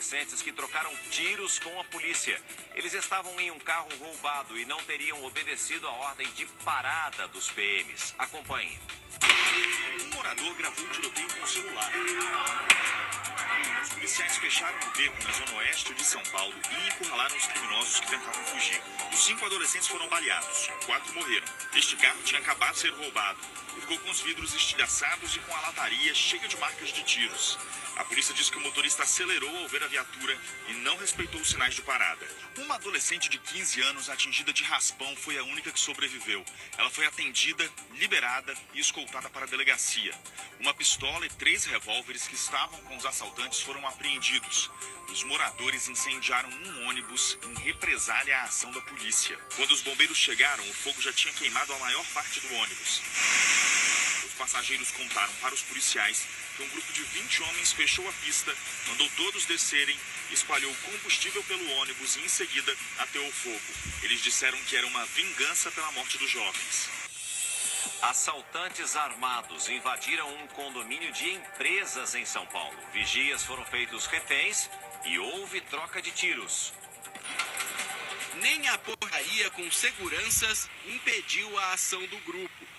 adolescentes que trocaram tiros com a polícia. Eles estavam em um carro roubado e não teriam obedecido a ordem de parada dos PMs. Acompanhe. Um morador gravou o tiroteio com o celular. Os policiais fecharam o beco na zona oeste de São Paulo e encurralaram os criminosos que tentavam fugir. Os 5 adolescentes foram baleados, 4 morreram. Este carro tinha acabado de ser roubado e ficou com os vidros estilhaçados e com a lataria cheia de marcas de tiros. A polícia diz que o motorista acelerou ao ver a viatura e não respeitou os sinais de parada. Uma adolescente de 15 anos atingida de raspão foi a única que sobreviveu. Ela foi atendida, liberada e escoltada para a delegacia. Uma pistola e 3 revólveres que estavam com os assaltantes foram apreendidos. Os moradores incendiaram um ônibus em represália à ação da polícia. Quando os bombeiros chegaram, o fogo já tinha queimado a maior parte do ônibus. Os passageiros contaram para os policiais que um grupo de 20 homens fechou a pista, mandou todos descerem, espalhou combustível pelo ônibus e em seguida ateou o fogo. Eles disseram que era uma vingança pela morte dos jovens. Assaltantes armados invadiram um condomínio de empresas em São Paulo. Vigias foram feitos reféns e houve troca de tiros. Nem a portaria com seguranças impediu a ação do grupo.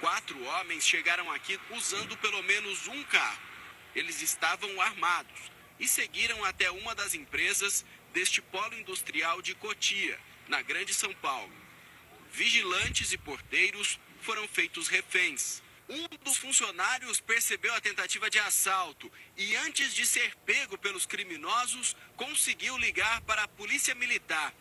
4 homens chegaram aqui usando pelo menos um carro. Eles estavam armados e seguiram até uma das empresas deste polo industrial de Cotia, na Grande São Paulo. Vigilantes e porteiros foram feitos reféns. Um dos funcionários percebeu a tentativa de assalto e, antes de ser pego pelos criminosos, conseguiu ligar para a polícia militar.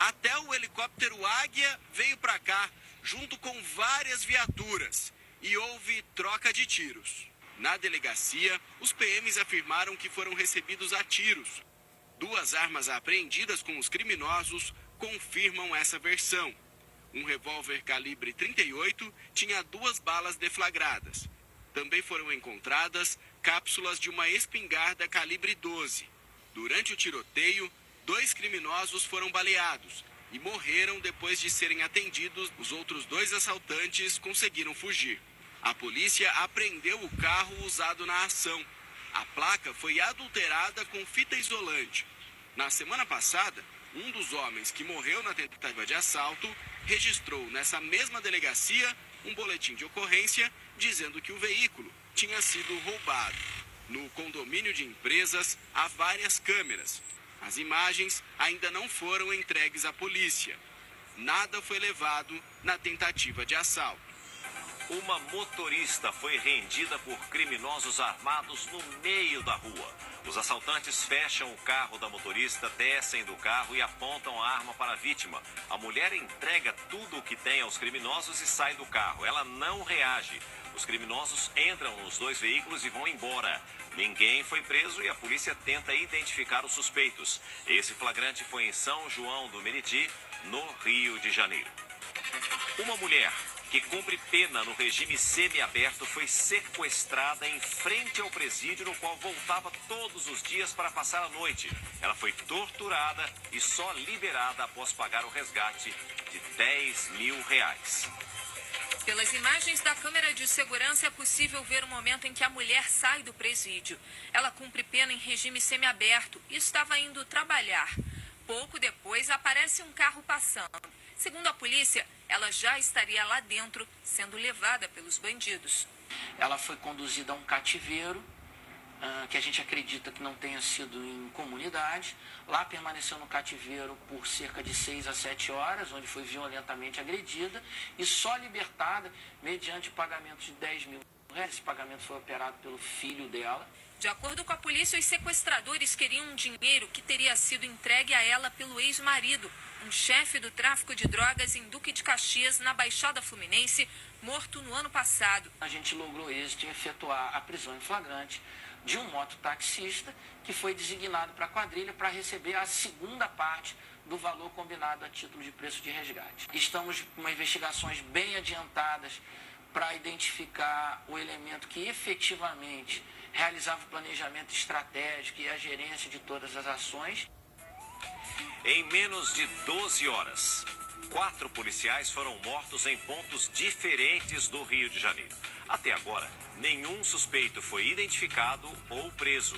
Até o helicóptero Águia veio para cá, junto com várias viaturas, e houve troca de tiros. Na delegacia, os PMs afirmaram que foram recebidos a tiros. 2 armas apreendidas com os criminosos confirmam essa versão. Um revólver calibre 38 tinha 2 balas deflagradas. Também foram encontradas cápsulas de uma espingarda calibre 12. Durante o tiroteio, 2 criminosos foram baleados e morreram depois de serem atendidos. Os outros 2 assaltantes conseguiram fugir. A polícia apreendeu o carro usado na ação. A placa foi adulterada com fita isolante. Na semana passada, um dos homens que morreu na tentativa de assalto registrou nessa mesma delegacia um boletim de ocorrência dizendo que o veículo tinha sido roubado. No condomínio de empresas há várias câmeras. As imagens ainda não foram entregues à polícia. Nada foi levado na tentativa de assalto. Uma motorista foi rendida por criminosos armados no meio da rua. Os assaltantes fecham o carro da motorista, descem do carro e apontam a arma para a vítima. A mulher entrega tudo o que tem aos criminosos e sai do carro. Ela não reage. Os criminosos entram nos 2 veículos e vão embora. Ninguém foi preso e a polícia tenta identificar os suspeitos. Esse flagrante foi em São João do Meriti, no Rio de Janeiro. Uma mulher que cumpre pena no regime semiaberto foi sequestrada em frente ao presídio no qual voltava todos os dias para passar a noite. Ela foi torturada e só liberada após pagar o resgate de R$10 mil. Pelas imagens da câmera de segurança é possível ver o momento em que a mulher sai do presídio. Ela cumpre pena em regime semiaberto e estava indo trabalhar. Pouco depois aparece um carro passando. Segundo a polícia, ela já estaria lá dentro, sendo levada pelos bandidos. Ela foi conduzida a um cativeiro, que a gente acredita que não tenha sido em comunidade. Lá permaneceu no cativeiro por cerca de 6 a 7 horas, onde foi violentamente agredida e só libertada mediante o pagamento de R$10 mil. Esse pagamento foi operado pelo filho dela. De acordo com a polícia, os sequestradores queriam um dinheiro que teria sido entregue a ela pelo ex-marido, um chefe do tráfico de drogas em Duque de Caxias, na Baixada Fluminense, morto no ano passado. A gente logrou êxito em efetuar a prisão em flagrante de um mototaxista que foi designado para a quadrilha para receber a segunda parte do valor combinado a título de preço de resgate. Estamos com investigações bem adiantadas para identificar o elemento que efetivamente realizava o planejamento estratégico e a gerência de todas as ações. Em menos de 12 horas, 4 policiais foram mortos em pontos diferentes do Rio de Janeiro. Até agora, nenhum suspeito foi identificado ou preso.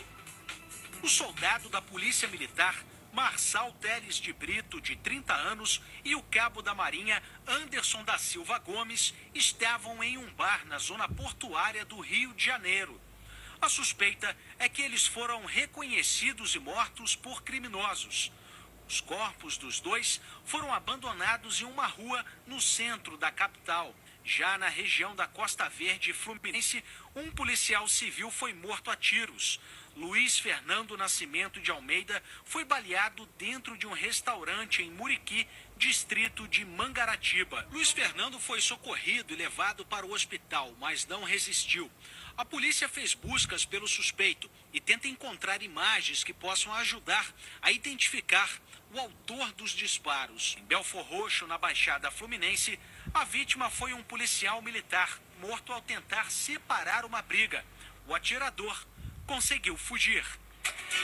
O soldado da Polícia Militar, Marçal Teles de Brito, de 30 anos, e o cabo da Marinha, Anderson da Silva Gomes, estavam em um bar na zona portuária do Rio de Janeiro. A suspeita é que eles foram reconhecidos e mortos por criminosos. Os corpos dos dois foram abandonados em uma rua no centro da capital. Já na região da Costa Verde Fluminense, um policial civil foi morto a tiros. Luiz Fernando Nascimento de Almeida foi baleado dentro de um restaurante em Muriqui, distrito de Mangaratiba. Luiz Fernando foi socorrido e levado para o hospital, mas não resistiu. A polícia fez buscas pelo suspeito e tenta encontrar imagens que possam ajudar a identificar o autor dos disparos. Em Belfor Roxo, na Baixada Fluminense, a vítima foi um policial militar morto ao tentar separar uma briga. O atirador conseguiu fugir.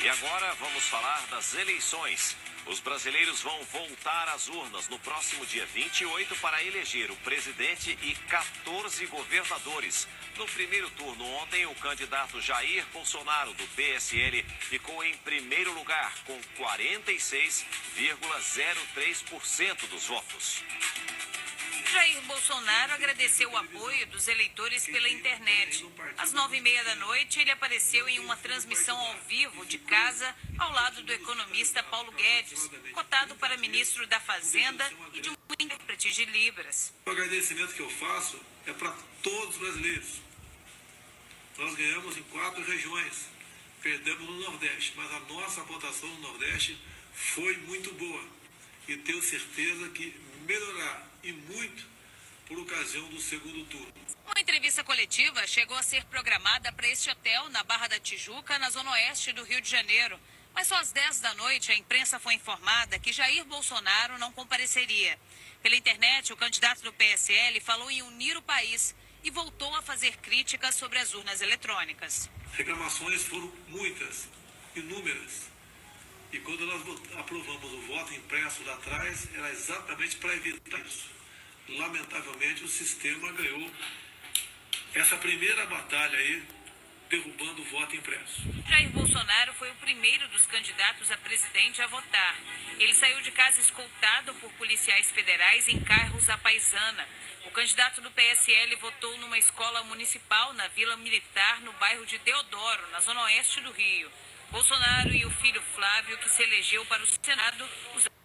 E agora vamos falar das eleições. Os brasileiros vão voltar às urnas no próximo dia 28 para eleger o presidente e 14 governadores. No primeiro turno ontem, o candidato Jair Bolsonaro, do PSL, ficou em primeiro lugar, com 46,03% dos votos. Jair Bolsonaro agradeceu o apoio dos eleitores pela internet. Às 9h30 da noite, ele apareceu em uma transmissão ao vivo de casa, ao lado do economista Paulo Guedes, cotado para ministro da Fazenda e de um intérprete de Libras. O agradecimento que eu faço é para todos os brasileiros. Nós ganhamos em 4 regiões, perdemos no Nordeste, mas a nossa votação no Nordeste foi muito boa. E tenho certeza que melhorar e muito por ocasião do segundo turno. Uma entrevista coletiva chegou a ser programada para este hotel na Barra da Tijuca, na zona oeste do Rio de Janeiro. Mas só às 10 da noite a imprensa foi informada que Jair Bolsonaro não compareceria. Pela internet, o candidato do PSL falou em unir o país e voltou a fazer críticas sobre as urnas eletrônicas. Reclamações foram muitas, inúmeras. E quando nós aprovamos o voto impresso lá atrás, era exatamente para evitar isso. Lamentavelmente, o sistema ganhou essa primeira batalha aí, derrubando o voto impresso. Jair Bolsonaro foi o primeiro dos candidatos a presidente a votar. Ele saiu de casa escoltado por policiais federais em carros à paisana. O candidato do PSL votou numa escola municipal na Vila Militar, no bairro de Deodoro, na zona oeste do Rio. Bolsonaro e o filho Flávio, que se elegeu para o Senado, usaram